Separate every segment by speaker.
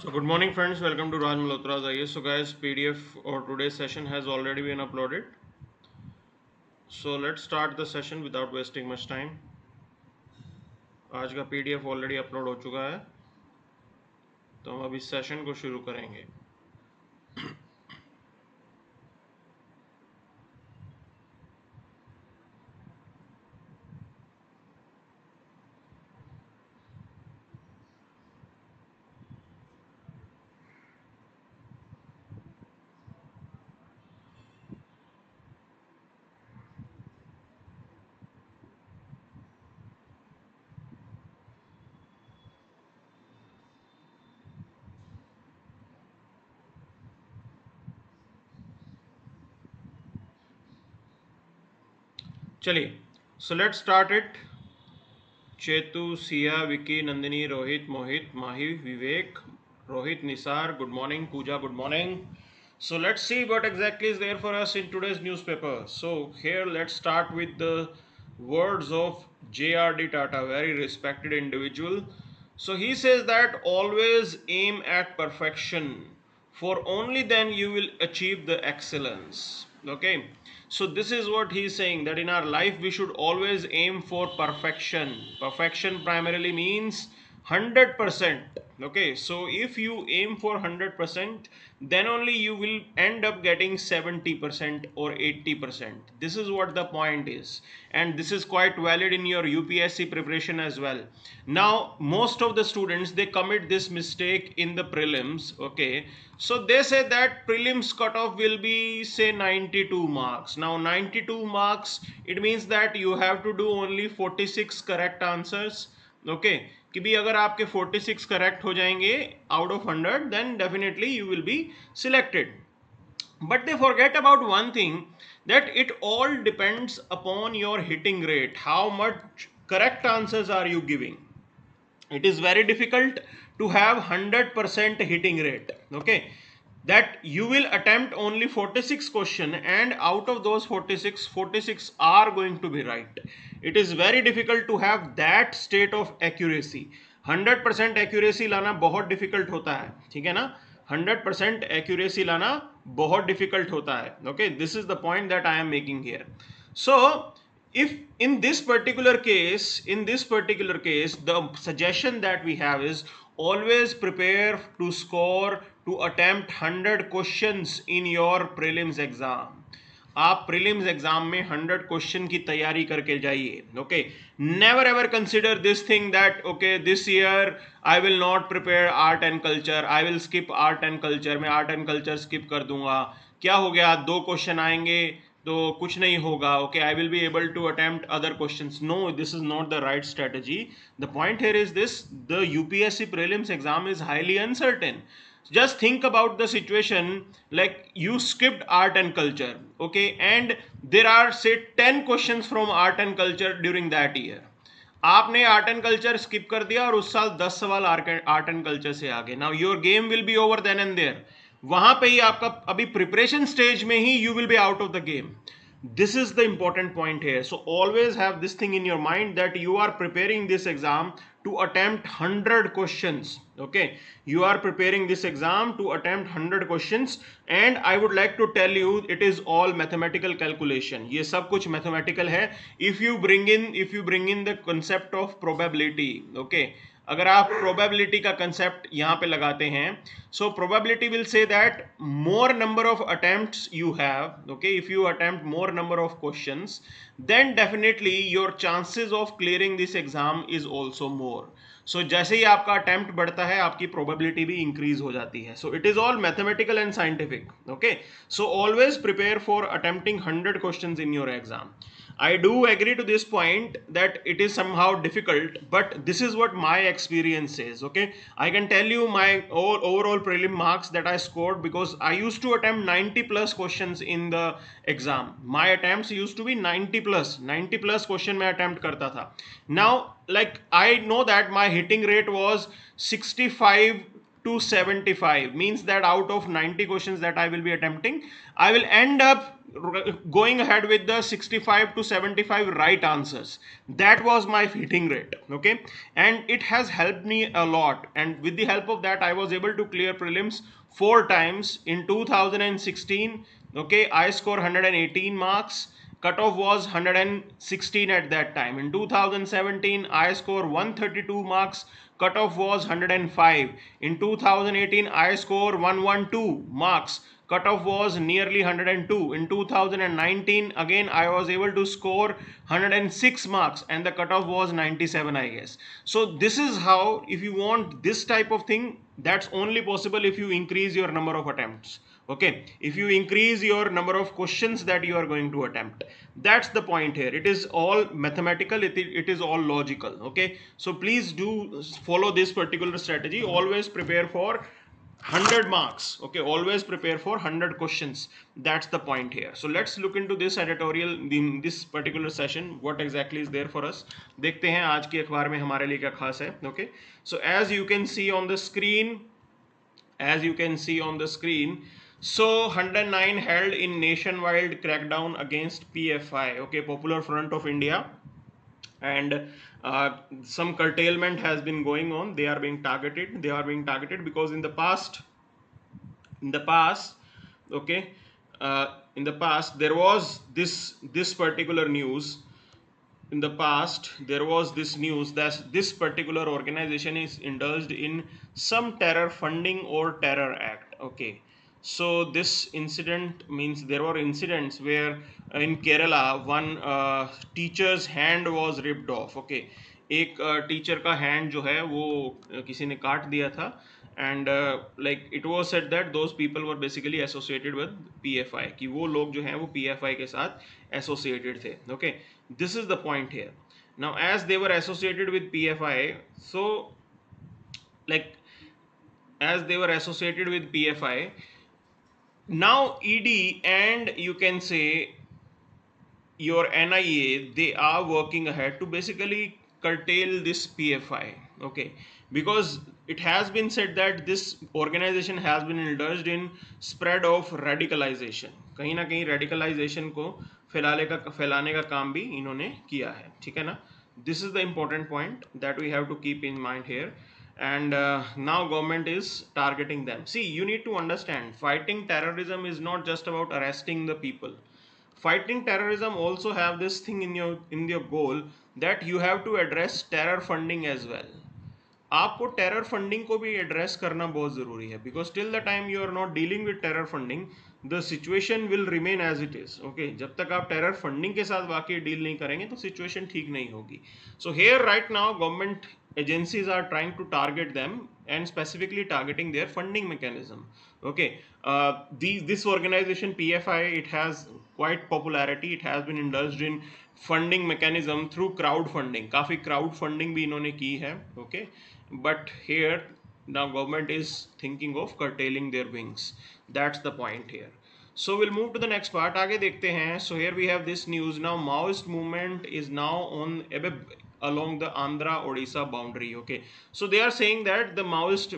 Speaker 1: So good morning friends, welcome to Raj Malhotra IAS. So guys, PDF or today's session has already been uploaded. So let's start the session without wasting much time. आज का PDF already upload हो चुका है, तो हम अभी session को शुरू करेंगे. चलिए, so let's start it. Chetu, Siya, Vicky, Nandini, Rohit, Mohit, Mahi, Vivek, Rohit, Nisar, good morning. Pooja, good morning. So let's see what exactly is there for us in today's newspaper. So here let's start with the words of J.R.D. Tata, very respected individual. So he says that always aim at perfection, for only then you will achieve the excellence. Okay, so this is what he is saying, that in our life we should always aim for perfection. Perfection primarily means 100%. Okay, so if you aim for 100%, then only you will end up getting 70% or 80%. This is what the point is, and this is quite valid in your UPSC preparation as well. Now most of the students, they commit this mistake in the prelims. Okay, so they say that prelims cutoff will be say 92 marks. Now 92 marks, it means that you have to do only 46 correct answers. Okay, कि भी अगर आपके 46 correct हो जाएंगे out of 100, then definitely you will be selected. But they forget about one thing, that it all depends upon your hitting rate. How much correct answers are you giving? It is very difficult to have 100% hitting rate. Okay, that you will attempt only 46 question, and out of those 46 are going to be right. It is very difficult to have that state of accuracy. 100% accuracy लाना बहुत difficult होता है, ठीक है ना. 100% accuracy लाना बहुत difficult होता है. Okay, this is the point that I am making here. So if in this particular case, the suggestion that we have is always prepare to score, to attempt 100 questions in your prelims exam. आप prelims exam में 100 question की तैयारी करके जाइए. Okay, never ever consider this thing that okay this year I will not prepare art and culture, I will skip art and culture, मैं art and culture skip कर दूंगा, क्या हो गया, 2 क्वेश्चन आएंगे तो कुछ नहीं होगा. Okay, I will be able to attempt other questions. No, this is not the right strategy. The point here is this, the UPSC prelims exam is highly uncertain. Just think about the situation, like you skipped art and culture, okay, and there are say 10 questions from art and culture during that year. आपने art and culture skip कर दिया और उस साल 10 सवाल art and culture से आगे. Now your game will be over then and there. वहां पे ही आपका अभी प्रिपरेशन स्टेज में ही you will be out of the game. This is the important point here. So always have this thing in your mind, that you are preparing this exam to attempt 100 questions. Okay, you are preparing this exam to attempt 100 questions, and I would like to tell you, it is all mathematical calculation. ये सब कुछ mathematical है. If you bring in the concept of probability, okay, अगर आप probability का concept यहां पे लगाते हैं, so probability will say that more number of attempts you have, okay, if you attempt more number of questions, then definitely your chances of clearing this exam is also more. So जैसे ही आपका attempt बढ़ता है, आपकी probability भी increase हो जाती है. So it is all mathematical and scientific. Okay, so always prepare for attempting 100 questions in your exam. I do agree to this point that it is somehow difficult, but this is what my experience is. Okay, I can tell you my overall prelim marks that I scored, because I used to attempt 90 plus questions in the exam. My attempts used to be 90 plus question मैं attempt करता था. Now like I know that my hitting rate was 65 to 75, means that out of 90 questions that I will be attempting, I will end up going ahead with the 65 to 75 right answers. That was my hitting rate, okay, and it has helped me a lot, and with the help of that I was able to clear prelims 4 times. In 2016, okay, I scored 118 marks. Cutoff was 116 at that time. In 2017, I scored 132 marks. Cutoff was 105. In 2018, I scored 112 marks. Cutoff was nearly 102. In 2019, again I was able to score 106 marks, and the cutoff was 97, I guess. So this is how, if you want this type of thing, that's only possible if you increase your number of attempts. Okay, if you increase your number of questions that you are going to attempt, that's the point here. It is all mathematical, it is all logical. Okay, so please do follow this particular strategy. Always prepare for 100 marks. Okay, always prepare for 100 questions. That's the point here. So let's look into this editorial in this particular session. What exactly is there for us? देखते हैं आज की अखबार में हमारे लिए क्या खास है. Okay, so as you can see on the screen, so 109 held in nationwide crackdown against PFI, okay, Popular Front of India, and some curtailment has been going on. They are being targeted because in the past, okay, in the past there was this particular news. In the past, there was this news that this particular organization is indulged in some terror funding or terror act. Okay, so this incident means there were incidents where in Kerala one teacher's hand was ripped off. Okay, एक teacher का hand जो है वो किसी ने काट दिया था, and like it was said that those people were basically associated with PFI, कि वो लोग जो हैं वो PFI के साथ associated थे. Okay, this is the point here. Now as they were associated with PFI, so like as they were associated with PFI, now ED and you can say your NIA, they are working ahead to basically curtail this PFI. Okay, because it has been said that this organization has been indulged in spread of radicalization. कहीं ना कहीं radicalization को फैलाने का काम भी इन्होंने किया है. ठीक है ना? This is the important point that we have to keep in mind here. And now government is targeting them. See, you need to understand, fighting terrorism is not just about arresting the people. Fighting terrorism also have this thing in your goal that you have to address terror funding as well. आपको terror funding को भी address करना बहुत ज़रूरी है, because till the time you are not dealing with terror funding the situation will remain as it is. Okay, जब तक आप टेरर फंडिंग के साथ वाकई डील नहीं करेंगे तो सिचुएशन ठीक नहीं होगी. So here right now government agencies are trying to target them and specifically targeting their funding mechanism. Okay, this organization PFI, it has quite popularity. It has been indulged in funding mechanism through crowdfunding. काफी crowdfunding भी इन्होंने की है. Okay, but here now government is thinking of curtailing their wings. That's the point here. So we'll move to the next part. आगे देखते हैं. So here we have this news. Now Maoist movement is now on along the Andhra Odisha boundary. Okay, so they are saying that the Maoist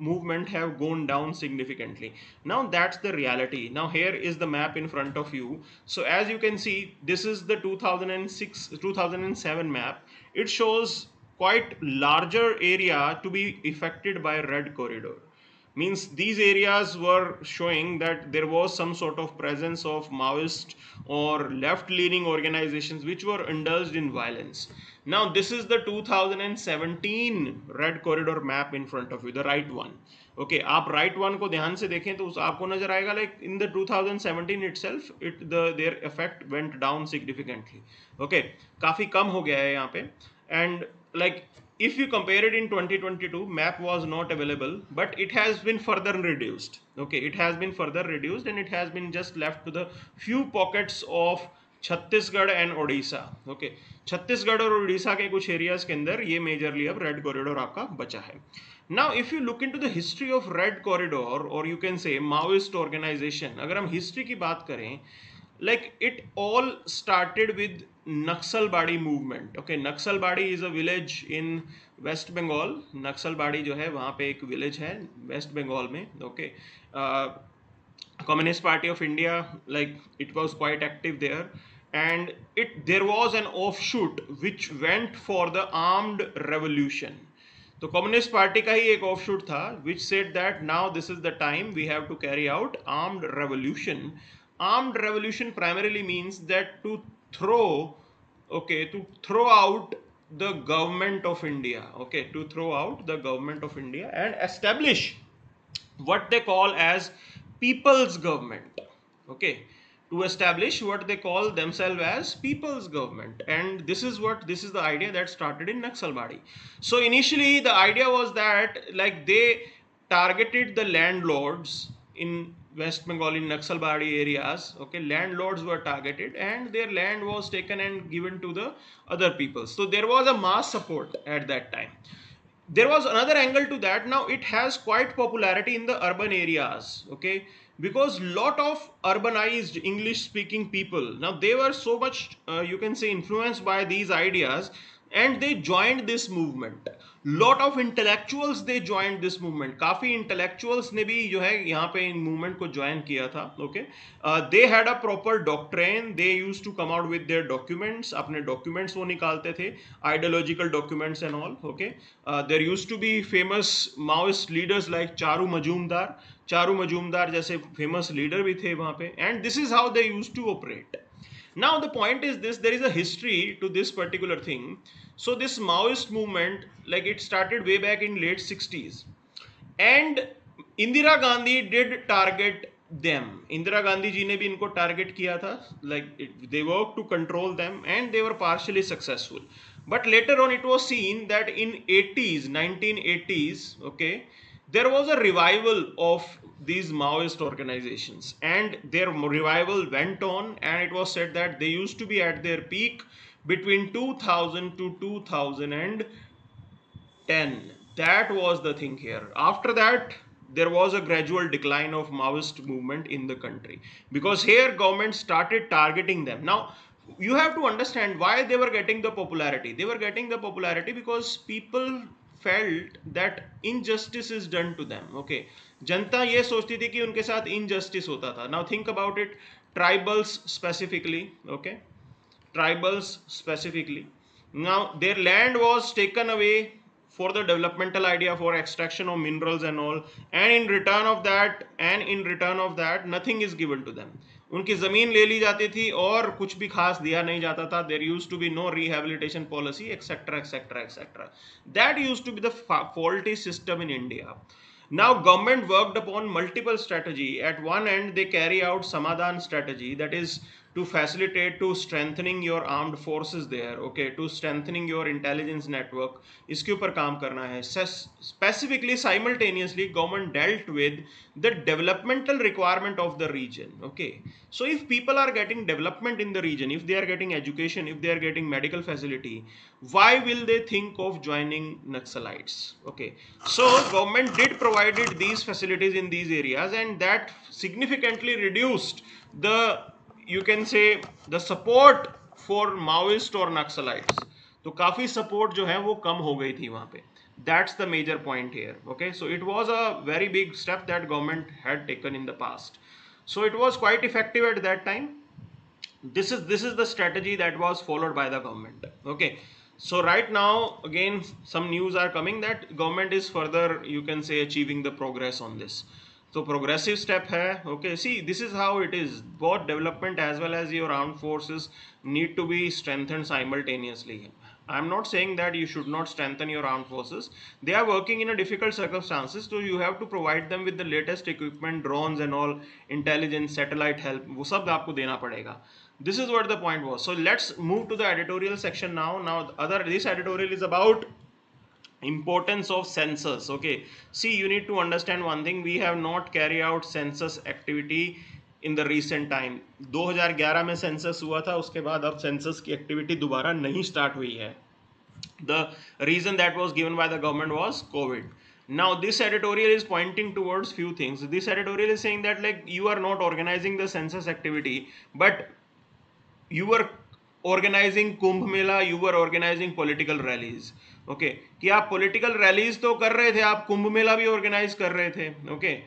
Speaker 1: movement have gone down significantly. Now that's the reality. Now here is the map in front of you. So as you can see, this is the 2007 map. It shows quite larger area to be affected by red corridor. Means these areas were showing that there was some sort of presence of Maoist or left-leaning organizations which were indulged in violence. Now this is the 2017 red corridor map in front of you, the right one. Okay, आप right one को ध्यान से देखें तो आपको नजर आएगा like in the 2017 itself, their effect went down significantly. Okay, काफी कम हो गया है यहाँ पे, and like if you compare it in 2022, map was not available, but it has been further reduced. Okay, it has been further reduced and it has been just left to the few pockets of Chhattisgarh and Odisha. Okay, Chhattisgarh और उड़ीसा के कुछ areas के अंदर ये majorly अब red corridor आपका बचा है. Now if you look into the history of red corridor और you can say Maoist organisation, अगर हम हिस्ट्री की बात करें, like it all started with Naxalbari movement. Okay, Naxalbari is a village in West Bengal. Naxalbari जो है वहाँ पे एक village है West Bengal में. Okay, Communist Party of India, like it was quite active there, and there was an offshoot which went for the armed revolution. तो communist party का ही एक ऑफशूट था which said that now this is the time we have to carry out armed revolution. Armed revolution primarily means that to throw, okay, to throw out the government of India, okay, to throw out the government of India and establish what they call as people's government. Okay, to establish what they call themselves as people's government, and this is the idea that started in Naxalbari. So initially the idea was that like they targeted the landlords in West Bengal, in Naxalbari areas. Okay, landlords were targeted and their land was taken and given to the other people. So there was a mass support at that time. There was another angle to that. Now it has quite popularity in the urban areas, okay, because lot of urbanized English speaking people, now they were so much you can say influenced by these ideas, and they joined this movement. Lot of intellectuals they joined this movement. काफी intellectuals ने भी जो है यहाँ पे इन movement को join किया था. Okay, they had a proper doctrine. They used to come out with their documents. अपने documents वो निकालते थे, ideological documents and all. Okay, there used to be famous Maoist leaders like Charu Majumdar जैसे famous leader भी थे वहाँ पे, and this is how they used to operate. Now the point is this, there is a history to this particular thing. So this Maoist movement, like it started way back in late 60s, and Indira Gandhi did target them. Indira Gandhi ji ने भी इनको target किया था, like they worked to control them and they were partially successful. But later on it was seen that in 1980s, okay, there was a revival of these Maoist organizations, and their revival went on, and it was said that they used to be at their peak between 2000 to 2010. That was the thing here. After that, there was a gradual decline of Maoist movement in the country, because here government started targeting them. Now you have to understand why they were getting the popularity. They were getting the popularity because people felt that injustice is done to them. Okay, जनता ये सोचती थी कि उनके साथ injustice होता था. Now think about it, tribals specifically. Okay, tribals specifically, now their land was taken away for the developmental idea, for extraction of minerals and all, and in return of that nothing is given to them. उनकी ज़मीन ले ली जाती थी और कुछ भी खास दिया नहीं जाता था. There used to be no rehabilitation policy, etc, etc, etc. That used to be the faulty system in India. Now government worked upon multiple strategy. At one end they carry out Samadhan strategy, that is to facilitate, to strengthening your armed forces there, okay, to strengthening your intelligence network. इसके ऊपर काम करना है. Specifically, simultaneously government dealt with the developmental requirement of the region. Okay, so if people are getting development in the region, if they are getting education, if they are getting medical facility, why will they think of joining Naxalites? Okay, so government did provided these facilities in these areas, and that significantly reduced the, you can say, the support for Maoist or Naxalites. तो काफी support जो है वो कम हो गई थी वहाँ पे. That's the major point here. Okay, so it was a very big step that government had taken in the past. So it was quite effective at that time. This is the strategy that was followed by the government. Okay, so right now again some news are coming that government is further, you can say, achieving the progress on this. So progressive step है. Okay, see, this is how it is. Both development as well as your armed forces need to be strengthened simultaneously. I am not saying that you should not strengthen your armed forces. They are working in a difficult circumstances, so you have to provide them with the latest equipment, drones and all, intelligence, satellite help. वो सब आपको देना पड़ेगा. This is what the point was. So let's move to the editorial section now. This editorial is about importance of census. Okay, see, you need to understand one thing. We have not carried out census activity in the recent time. 2011 में census हुआ था, उसके बाद अब census की activity दोबारा नहीं start हुई है. The reason that was given by the government was COVID. Now this editorial is pointing towards few things. This editorial is saying that like you are not organizing the census activity, but you were organizing Kumbh Mela, you were organizing political rallies. Okay कि आप political rallies तो कर रहे थे, आप कुंभ मेला भी organise कर रहे थे. Okay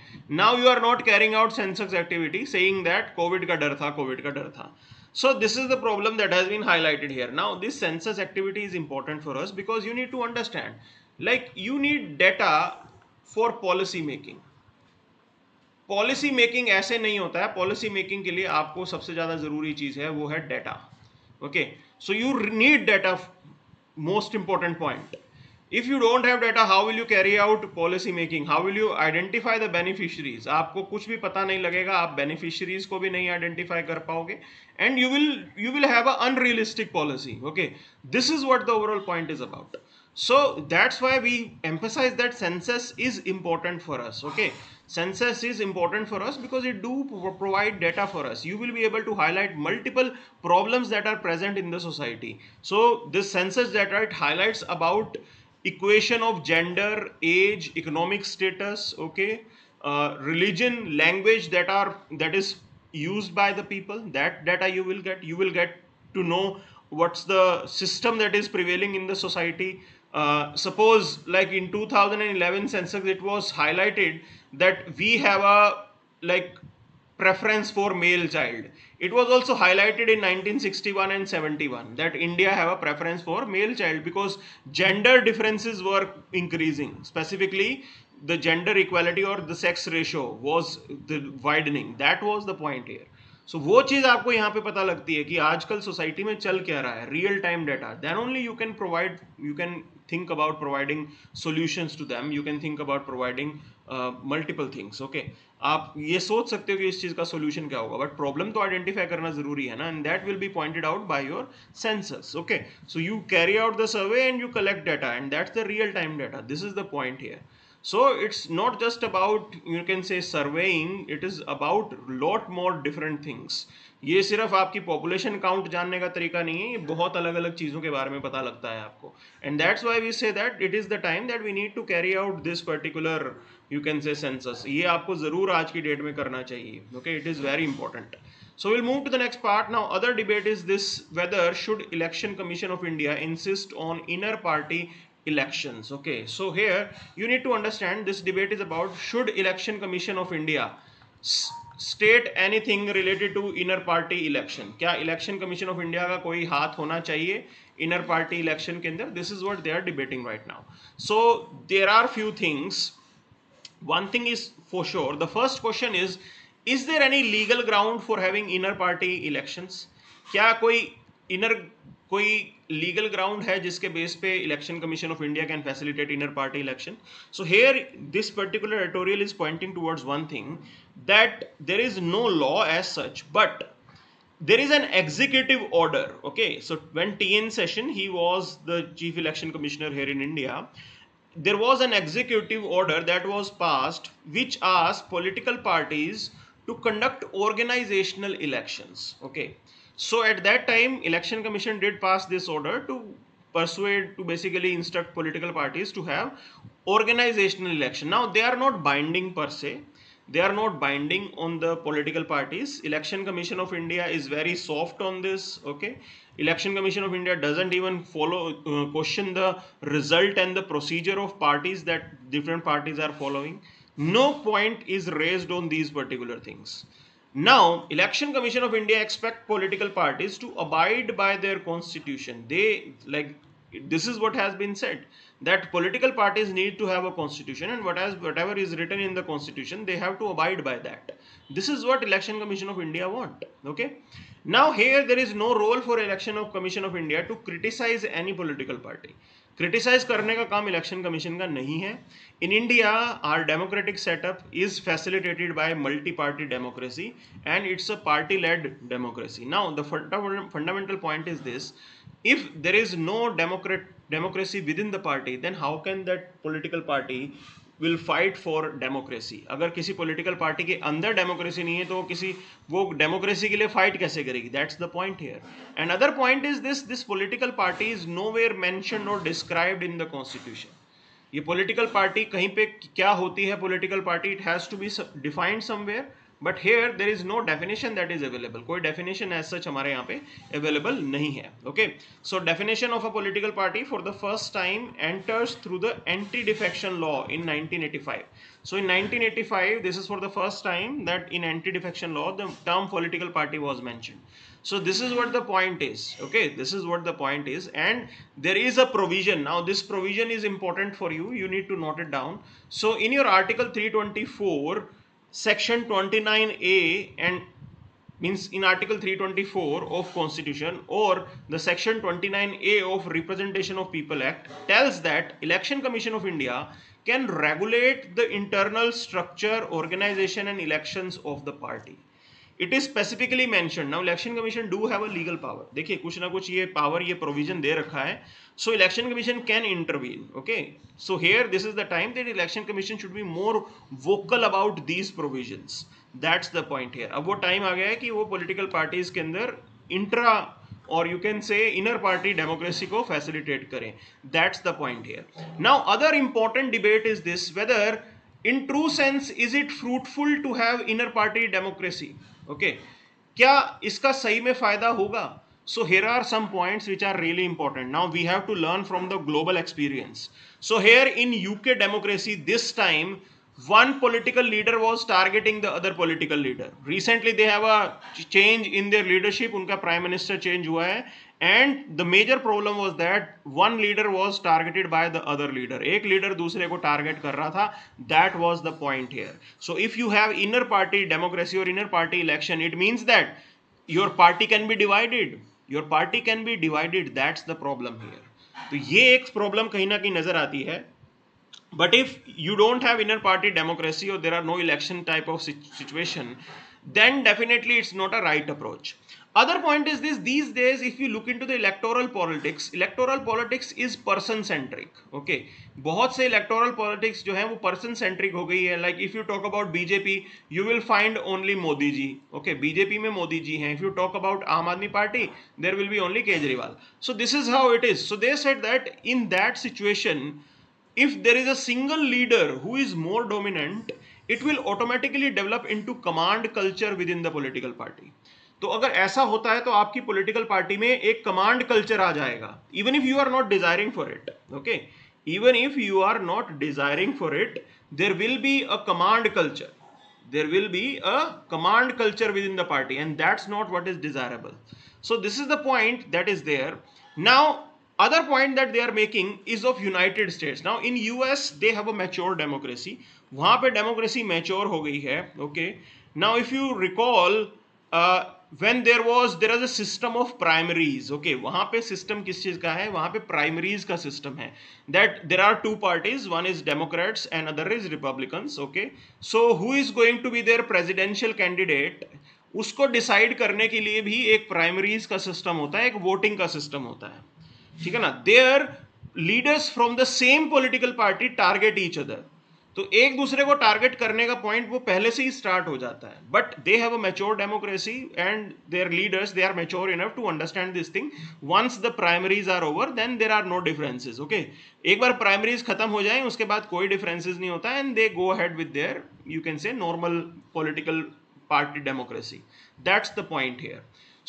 Speaker 1: now you are not carrying out census activity saying that Covid का डर था, कोविड का डर था. So this is the problem that has been highlighted here. Now this census activity is important for us because you need to understand, like you need data for policy making. Policy making ऐसे नहीं होता है. Policy making के लिए आपको सबसे ज्यादा जरूरी चीज है वो है data. Okay so you need data. Most important point. If you don't have data, how will you carry out policy making? How will you identify the beneficiaries? आपको कुछ भी पता नहीं लगेगा, आप बेनिफिशियरीज को भी नहीं आइडेंटिफाई कर पाओगे, and you will have a unrealistic policy. Okay this is what the overall point is about. So that's why we emphasize that census is important for us. Okay, census is important for us because it do provide data for us. You will be able to highlight multiple problems that are present in the society. So this census data, it highlights about equation of gender, age, economic status, okay, religion, language that is used by the people. That data you will get to know what's the system that is prevailing in the society. Suppose like in 2011 census, it was highlighted that we have a like preference for male child. It was also highlighted in 1961 and 71 that India have a preference for male child because gender differences were increasing. Specifically the gender equality or the sex ratio was the widening. That was the point here. सो वो चीज आपको यहाँ पे पता लगती है कि आजकल सोसाइटी में चल क्या रहा है. Real time data, then only you can think about providing solutions to them. You can think about providing multiple things. Okay आप ये सोच सकते हो कि इस चीज का सोल्यूशन क्या होगा, बट प्रॉब्लम तो आइडेंटिफाई करना जरूरी है ना, and that will be pointed out by your census. Okay so you carry out the survey and you collect data, and that's the real time data. This is the point here. So it's not just about, you can say, surveying, it is about lot more different things. ये सिर्फ आपकी population count जानने का तरीका नहीं है, ये बहुत अलग अलग चीज़ों के बारे में पता लगता है आपको. And that's why we say that it is the time that we need to carry out this particular, you can say, census. ये आपको ज़रूर आज की डेट में करना चाहिए. Okay it is very important. So we'll move to the next part. Now other debate is this: whether should Election Commission of India insist on inner party elections. Okay, so here you need to understand this debate is about should Election Commission of India state anything related to inner party election. क्या Election Commission of India का कोई हाथ होना चाहिए inner party election के अंदर? This is what they are debating right now. So there are few things. One thing is for sure, the first question is there any legal ground for having inner party elections? क्या कोई legal ground है जिसके base पे Election Commission of India can facilitate inner party election? So here this particular editorial is pointing towards one thing, that there is no law as such, but there is an executive order. Okay, so when TN session, he was the chief election commissioner here in India, there was an executive order that was passed which asked political parties to conduct organizational elections. Okay, so at that time election commission did pass this order to basically instruct political parties to have organizational election. Now they are not binding per se, they are not binding on the political parties. Election Commission of India is very soft on this. Okay, Election Commission of India doesn't even question the result and the procedure of parties that different parties are following. No point is raised on these particular things. Now Election Commission of India expect political parties to abide by their constitution. They like, this is what has been said, that political parties need to have a constitution, and whatever is written in the constitution, they have to abide by that. This is what Election Commission of India want. Okay, now here there is no role for Election Commission of India to criticize any political party. Criticize करने का काम Election Commission का नहीं है. In India our democratic setup is facilitated by multi party democracy and it's a party led democracy. Now the fundamental point is this: if there is no democracy within the party, then how can that political party will fight for democracy? अगर किसी political party के अंदर democracy नहीं है तो वो democracy के लिए fight कैसे करेगी? That's the point here. Another point is this political party is nowhere mentioned or described in the constitution. ये पॉलिटिकल पार्टी कहीं पे क्या होती है political party, it has to be defined somewhere, but here there is no definition that is available, कोई definition as such हमारे यहाँ पे अवेलेबल नहीं है. Okay, so definition of a political party for the first time enters through the anti defection law in 1985. So in 1985, this is for the first time that in anti-defection law the term political party was mentioned. So this is what the point is. Okay, this is what the point is, and there is a provision. Now this provision is important for you. You need to note it down. So in your Article 324, Section 29A, and means in Article 324 of Constitution or the Section 29A of Representation of People Act tells that Election Commission of India can regulate the internal structure, organization and elections of the party. It is specifically mentioned. Now Election Commission do have a legal power. देखिए कुछ ना कुछ ये power, ये provision दे रखा है. So Election Commission can intervene. Okay, so here this is the time that Election Commission should be more vocal about these provisions. That's the point here. अब वो time आ गया है कि वो political parties के अंदर intra और you can say inner party democracy को facilitate करें. That's the point here. Now other important debate is this, whether in true sense is it fruitful to have inner party democracy. Okay, क्या इसका सही में फायदा होगा. So here are some points which are really important. Now we have to learn from the global experience. So here in UK democracy, this time one political leader was targeting the other political leader. Recently they have a change in their leadership, उनका prime minister change हुआ है, and the major problem was that one leader was targeted by the other leader. एक leader दूसरे को target कर रहा था. That was the point here. So if you have inner party democracy or inner party election, it means that your party can be divided. Your party can be divided. That's the problem here. तो ये एक problem कहीं ना कहीं नजर आती है. But if you don't have inner party democracy or there are no election type of situation, then definitely it's not a right approach. Other point is this, these days if you look into the electoral politics is person centric. Okay, बहुत से electoral politics जो है वो person centric हो गई है. Like if you talk about BJP, you will find only Modi ji. Okay, BJP में मोदी जी हैं. If you talk about Aam Aadmi Party, there will be only Kejriwal. So this is how it is. So they said that in that situation, if there is a single leader who is more dominant, it will automatically develop into command culture within the political party. तो अगर ऐसा होता है तो आपकी political party में एक command culture आ जाएगा, even if you are not desiring for it. Okay, even if you are not desiring for it, there will be a command culture. There will be a command culture within the party, and that's not what is desirable. So this is the point that is there. Now other point that they are making is of United States. Now in US they have a mature democracy. वहाँ पे democracy mature हो गई है. Okay. Now if you recall, when there was a system of primaries. Okay, वहाँ पे system किस चीज का है, वहाँ पे primaries का system है. That there are two parties, one is Democrats and other is Republicans. Okay, so who is going to be their presidential candidate, उसको decide करने के लिए भी एक primaries का system होता है, एक voting का system होता है. ठीक है ना. Their leaders from the same political party target each other. तो एक दूसरे को टारगेट करने का पॉइंट वो पहले से ही स्टार्ट हो जाता है. But they have a mature democracy and their leaders, they are mature enough to understand this thing. Once the primaries are over, then there are no differences. Okay, एक बार प्राइमरीज खत्म हो जाए उसके बाद कोई डिफरेंसेस नहीं होता, and they go ahead with their, you can से, normal political party democracy. That's the point here.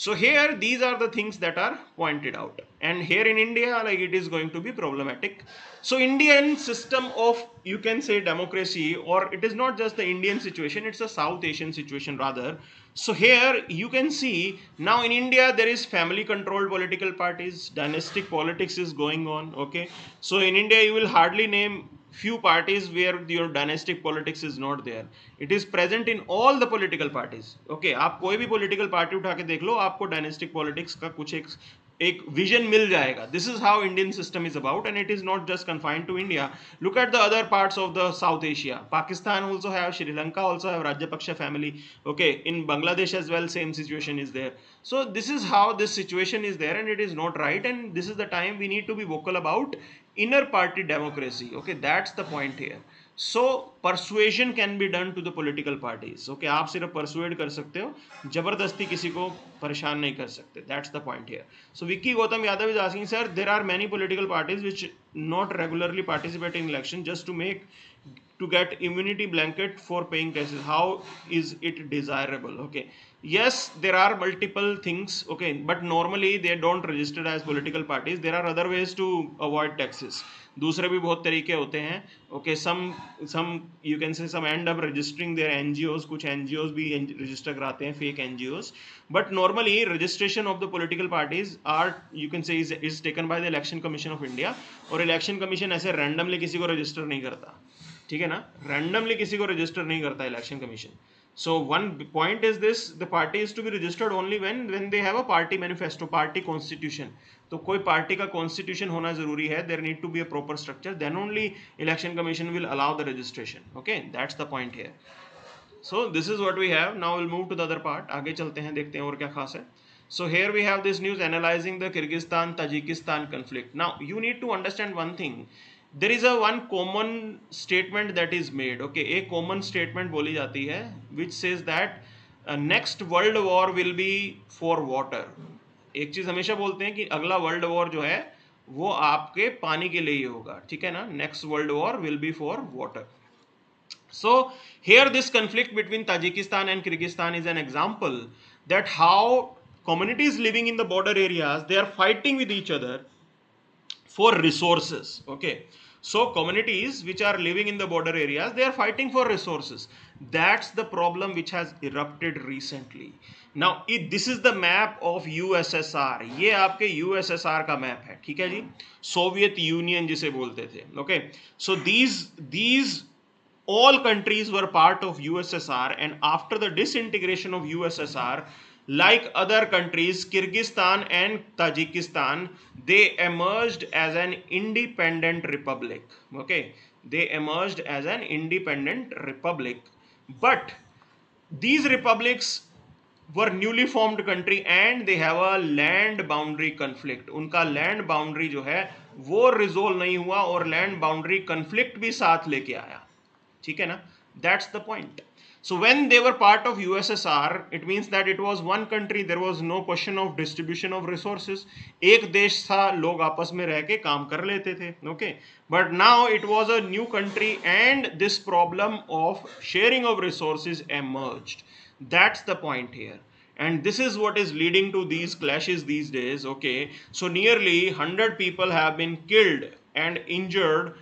Speaker 1: So here these are the things that are pointed out, and here in India, like, it is going to be problematic. So Indian system of, you can say, democracy, or it is not just the Indian situation, it's a South Asian situation rather. So here you can see now in India there is family controlled political parties, dynastic politics is going on. Okay, so in India you will hardly name few parties where your dynastic politics is not there. It is present in all the political parties. Okay, आप कोई भी political party उठा के देख लो, आपको dynastic politics का कुछ एक vision मिल जाएगा. This is how Indian system is about, and it is not just confined to India. Look at the other parts of the South Asia. Pakistan also have, Sri Lanka also have Rajapaksa family. Okay, in Bangladesh as well same situation is there. So this is how this situation is there, and it is not right, and this is the time we need to be vocal about inner party democracy. Okay, that's the point here. So persuasion can be done to the political parties. Okay, आप सिर्फ persuade कर सकते हो, जबरदस्ती किसी को परेशान नहीं कर सकते. That's the point here. So Vicky Gautam Yadav is asking, sir there are many political parties which not regularly participate in election just to make to get immunity blanket for paying taxes. How is it desirable? Okay, yes, there are multiple things. Okay, but normally they don't register as political parties. There are other ways to avoid taxes. दूसरे भी बहुत तरीके होते हैं. Okay, some you can say some end up registering their NGOs. कुछ NGOs भी register कराते हैं, fake NGOs. But normally registration of the political parties are, you can say, is taken by the Election Commission of India. और Election Commission ऐसे randomly किसी को register नहीं करता. ठीक है ना, रैंडमली किसी को रजिस्टर नहीं करता Election Commission. So one point is this, the party is to be registered only when they have a party manifesto, party constitution. तो कोई पार्टी का कॉन्स्टिट्यूशन होना जरूरी है. There need to be a proper structure, then only Election Commission will allow the registration. Okay, that's the point here. So this is what we have. Now will move to the other part. आगे चलते हैं, देखते हैं और क्या खास है. So here we have this news analyzing the Kyrgyzstan Tajikistan conflict. Now you need to understand one thing. There is a one common statement that is made. Okay, एक common statement बोली जाती है which says that next world war will be for water. एक चीज हमेशा बोलते हैं कि अगला वर्ल्ड वॉर जो है वो आपके पानी के लिए ही होगा. ठीक है ना, next world war will be for water. So here this conflict between Tajikistan and Kyrgyzstan is an example that how communities living in the border areas, they are fighting with each other for resources. Okay, so communities which are living in the border areas, they are fighting for resources. That's the problem which has erupted recently. Now this is the map of USSR. ये आपके USSR का map है. ठीक है जी, Soviet union जिसे बोलते थे. Okay, so these all countries were part of USSR, and after the disintegration of USSR, like other countries, Kyrgyzstan and Tajikistan, they emerged as an independent republic. Okay, they emerged as an independent republic, but these republics were newly formed country and they have a land boundary conflict. उनका land boundary जो है वो resolve नहीं हुआ और land boundary conflict भी साथ लेके आया. ठीक है ना, that's the point. So when they were part of USSR, it means that it was one country. There was no question of distribution of resources. एक देश था, लोग आपस में रह के काम कर लेते थे. Okay, but now it was a new country and this problem of sharing of resources emerged. That's the point here. And this is what is leading to these clashes these days. Okay, so nearly 100 people have been killed and injured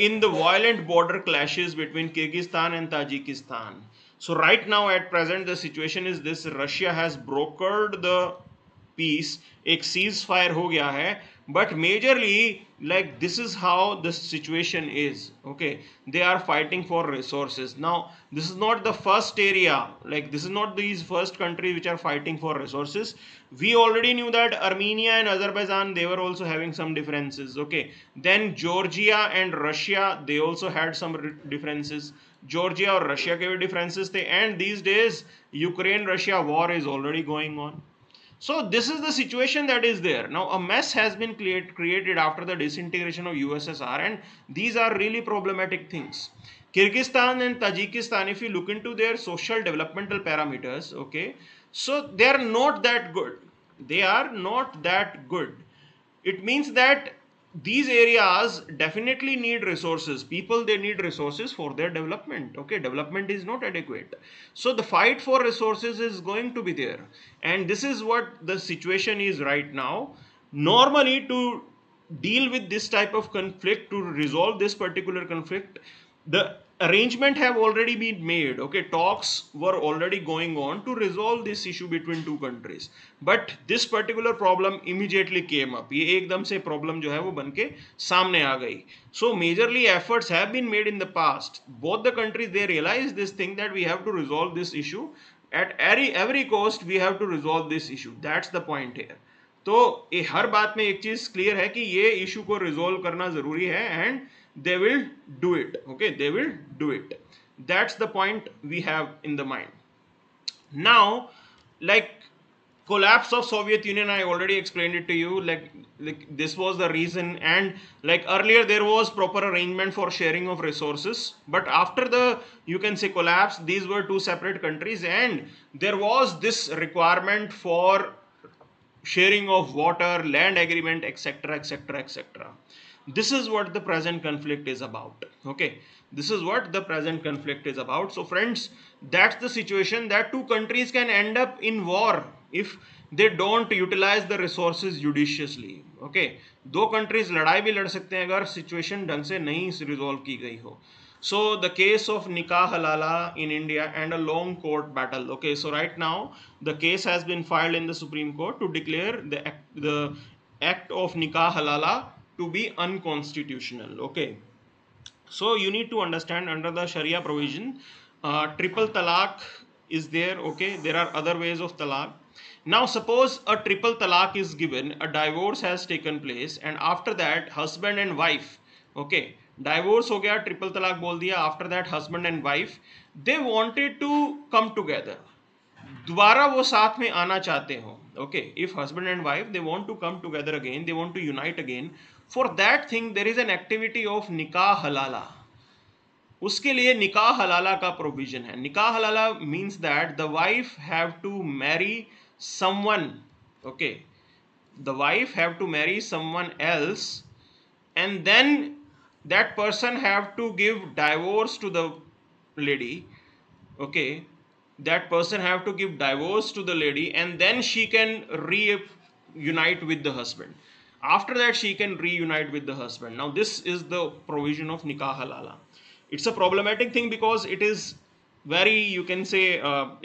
Speaker 1: in the violent border clashes between Kyrgyzstan and Tajikistan. So right now at present the situation is this: Russia has brokered the peace, एक ceasefire हो गया है, but majorly like this is how the situation is. Okay, they are fighting for resources. Now this is not the first area, like this is not these first countries which are fighting for resources. We already knew that Armenia and Azerbaijan, they were also having some differences. Okay, then Georgia and Russia, they also had some differences. Georgia और Russia के भी differences थे, and these days Ukraine Russia war is already going on. So this is the situation that is there. Now a mess has been created after the disintegration of USSR, and these are really problematic things. Kyrgyzstan and Tajikistan, if you look into their social developmental parameters, okay, so they are not that good. They are not that good. It means that these areas definitely need resources. People, they need resources for their development. Okay, development is not adequate, so the fight for resources is going to be there, and this is what the situation is right now. Normally, to deal with this type of conflict, to resolve this particular conflict, the arrangement have already been made. Okay, talks were already going on to resolve this issue between two countries, but this particular problem immediately came up. ये एकदम से problem जो है वो बन के सामने आ गई. So majorly efforts have been made in the past. Both the countries, they realize this thing that we have to resolve this issue at every cost. We have to resolve this issue. That's the point here. तो ये हर बात में एक चीज clear है कि ये issue को रिजोल्व करना जरूरी है, and they will do it. Okay, they will do it. That's the point we have in the mind. Now, like collapse of Soviet Union, I already explained it to you. Like like this was the reason. And like earlier there was proper arrangement for sharing of resources, but after the, you can say, collapse, these were two separate countries, and there was this requirement for sharing of water, land agreement, etc., etc., etc. This is what the present conflict is about. Okay, this is what the present conflict is about. So friends, that's the situation, that two countries can end up in war if they don't utilize the resources judiciously. Okay, दो countries लड़ाई भी लड़ सकते हैं अगर situation ढंग से नहीं resolve की गई हो. So the case of Nikah Halala in India and a long court battle. Okay, so right now the case has been filed in the Supreme Court to declare the act of Nikah Halala to be unconstitutional. Okay, so you need to understand, under the Sharia provision, triple talaq is there. Okay, there are other ways of talaq. Now suppose a triple talaq is given, a divorce has taken place, and after that husband and wife, okay, divorce हो गया, triple talaq बोल दिया, after that husband and wife, they wanted to come together, दोबारा वो साथ में आना चाहते हो. Okay, if husband and wife, they want to come together again, they want to unite again, for that thing there is an activity of nikah halala. उसके लिए निकाह हलाला का प्रोविजन है. Nikah halala means that the wife have to marry someone. Okay, the wife have to marry someone else, and then that person have to give divorce to the lady. Okay, that person have to give divorce to the lady, and then she can reunite with the husband. After that she can reunite with the husband. Now this is the provision of nikah halala. It's a problematic thing because it is very, you can say,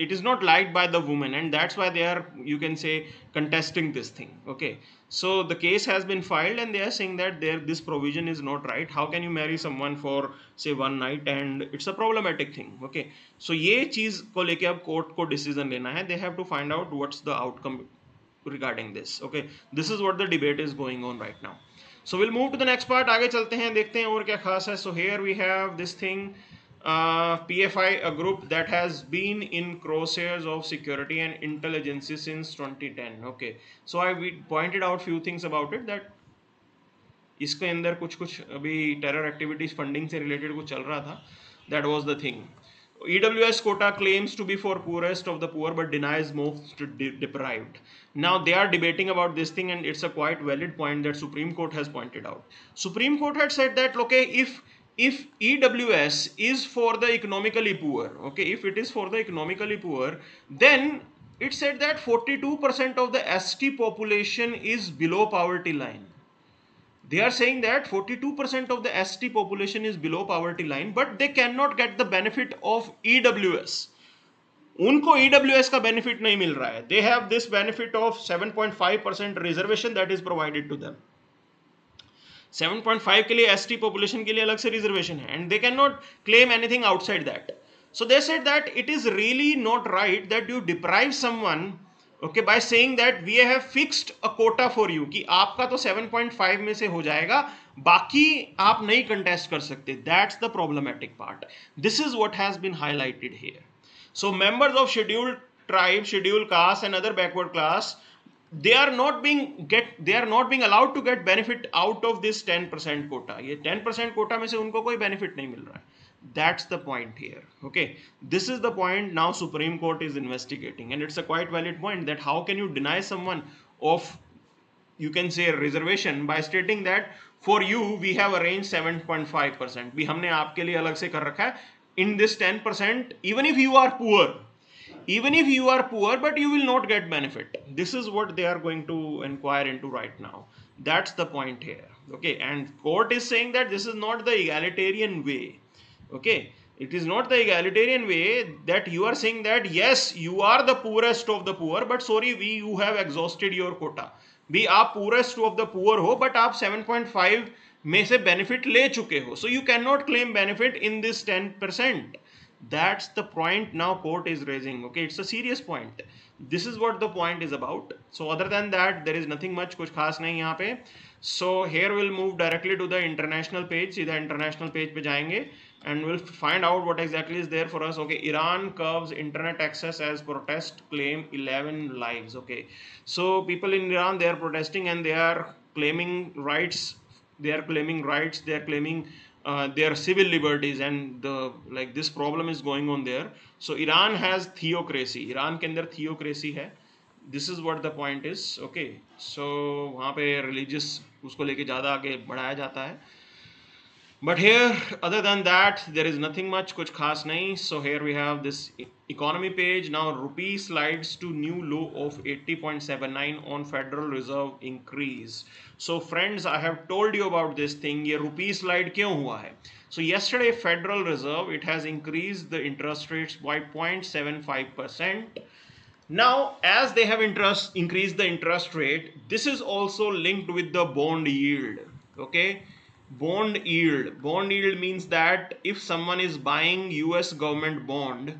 Speaker 1: it is not liked by the women, and that's why they are, you can say, contesting this thing. Okay, so the case has been filed and they are saying that this provision is not right. How can you marry someone for say one night, and it's a problematic thing. Okay, so ये चीज को लेके अब court को decision लेना है. They have to find out what's the outcome regarding this. Okay, this is what the debate is going on right now. So we'll move to the next part. आगे चलते हैं, देखते हैं और क्या खास है. So here we have this thing, PFI, a group that has been in crosshairs of security and intelligence since 2010. Okay, so we pointed out few things about it, that इसके अंदर कुछ कुछ अभी टेरर एक्टिविटीज फंडिंग से related कुछ चल रहा था. That was the thing. EWS quota claims to be for poorest of the poor but denies most deprived. Now they are debating about this thing, and it's a quite valid point that Supreme Court has pointed out. Supreme Court had said that, okay, if EWS is for the economically poor, okay, if it is for the economically poor, then it said that 42% of the ST population is below poverty line. They are saying that 42% of the ST population is below poverty line, but they cannot get the benefit of EWS. उनको EWS का benefit नहीं मिल रहा है. They have this benefit of 7.5% reservation that is provided to them. 7.5 के लिए ST population के लिए अलग से reservation है, and they cannot claim anything outside that. So they said that it is really not right that you deprive someone, okay, by saying that we have fixed a quota for you, कि आपका तो 7.5 में से हो जाएगा, बाकी आप नहीं contest कर सकते. That's the problematic part. This is what has been highlighted here. So members of scheduled tribe, scheduled caste and other backward class, they are not being allowed to get benefit out of this 10% quota. ये 10% quota में से उनको कोई benefit नहीं मिल रहा है. That's the point here. Okay, this is the point now Supreme Court is investigating, and it's a quite valid point, that how can you deny someone of, you can say, reservation by stating that for you we have arranged 7.5%, भी हमने आपके लिए अलग से कर रखा है. In this 10%, even if you are poor, but you will not get benefit. This is what they are going to inquire into right now. That's the point here. Okay, and court is saying that this is not the egalitarian way. Okay, it is not the egalitarian way that you are saying that yes, you are the poorest of the poor, but sorry, you have exhausted your quota. भी आप poorest of the poor हो, but आप 7.5 में से benefit ले चुके हो, so you cannot claim benefit in this 10%. That's the point now court is raising. Okay, it's a serious point. This is what the point is about. So other than that, there is nothing much, कुछ खास नहीं यहाँ पे. So here we'll move directly to the international page. सीधा international page पे जाएंगे, and we'll find out what exactly is there for us. Okay, Iran curbs internet access as protest claim 11 lives. Okay, so people in Iran, they are protesting and they are claiming rights, they are claiming rights, they are claiming their civil liberties, and like this problem is going on there. So Iran has theocracy, Iran के अंदर theocracy है. This is what the point is. Okay, so वहाँ पे religious उसको लेके ज़्यादा आगे बढ़ाया जाता है. But here, other than that, there is nothing much, kuch khas nahi. So here we have this economy page. Now rupee slides to new low of 80.79 on Federal Reserve increase. So friends, I have told you about this thing. ये rupee slide क्यों हुआ है? So yesterday Federal Reserve, it has increased the interest rates by 0.75%. Now, as they have increased the interest rate, this is also linked with the bond yield. Okay, bond yield means that if someone is buying US government bond,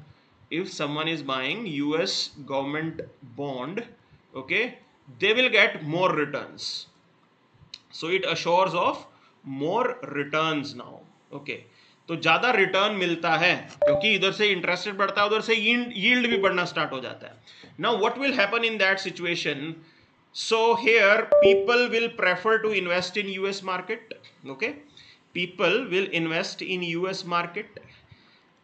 Speaker 1: okay, they will get more returns. So it assures of more returns now. Okay, तो ज़्यादा return मिलता है क्योंकि इधर से interest rate बढ़ता है, उधर से यील्ड भी बढ़ना स्टार्ट हो जाता है. Now what will happen in that situation? So here people will prefer to invest in US market. Okay, people will invest in US market.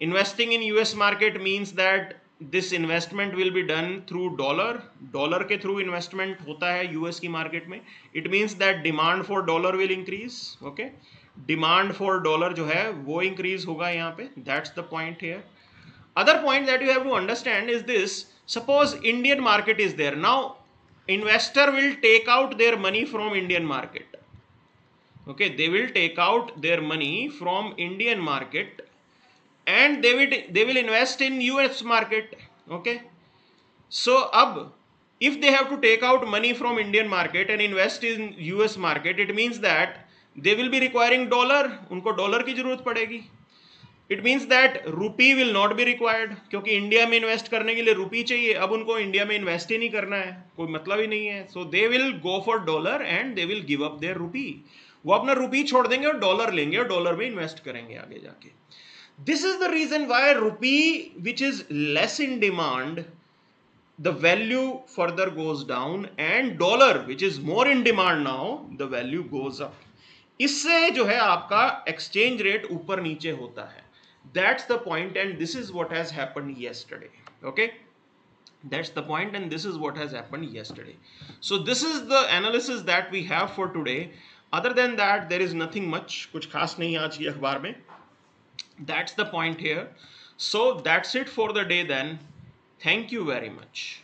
Speaker 1: Investing in US market means that this investment will be done through dollar के through investment होता है US की market में. It means that demand for dollar will increase. Okay, demand for dollar जो है वो increase होगा यहाँ पे. That's the point here. Other point that you have to understand is this: suppose Indian market is there. Now investor will take out their money from Indian market. Okay, they will take out their money from Indian market and they will invest in US market. Okay, so ab if they have to take out money from Indian market and invest in US market, it means that they will be requiring dollar. उनको dollar की जरूरत पड़ेगी. It means that रूपी will not be required, क्योंकि India में invest करने के लिए रूपी चाहिए. अब उनको इंडिया में इन्वेस्ट ही नहीं करना है, कोई मतलब ही नहीं है. So they will go for dollar and they will give up their rupee. वो अपना रूपी छोड़ देंगे और डॉलर लेंगे और डॉलर में इन्वेस्ट करेंगे आगे जाके. This is the reason why rupee which is less in demand, the value further goes down, and dollar which is more in demand now, the value goes up. इससे जो है आपका एक्सचेंज रेट ऊपर नीचे होता है. That's the point, and this is what has happened yesterday. Okay, that's the point, and this is what has happened yesterday. So this is the analysis that we have for today. Other than that, there is nothing much. कुछ खास नहीं आज की अखबार में. That's the point here. So that's it for the day then. Thank you very much.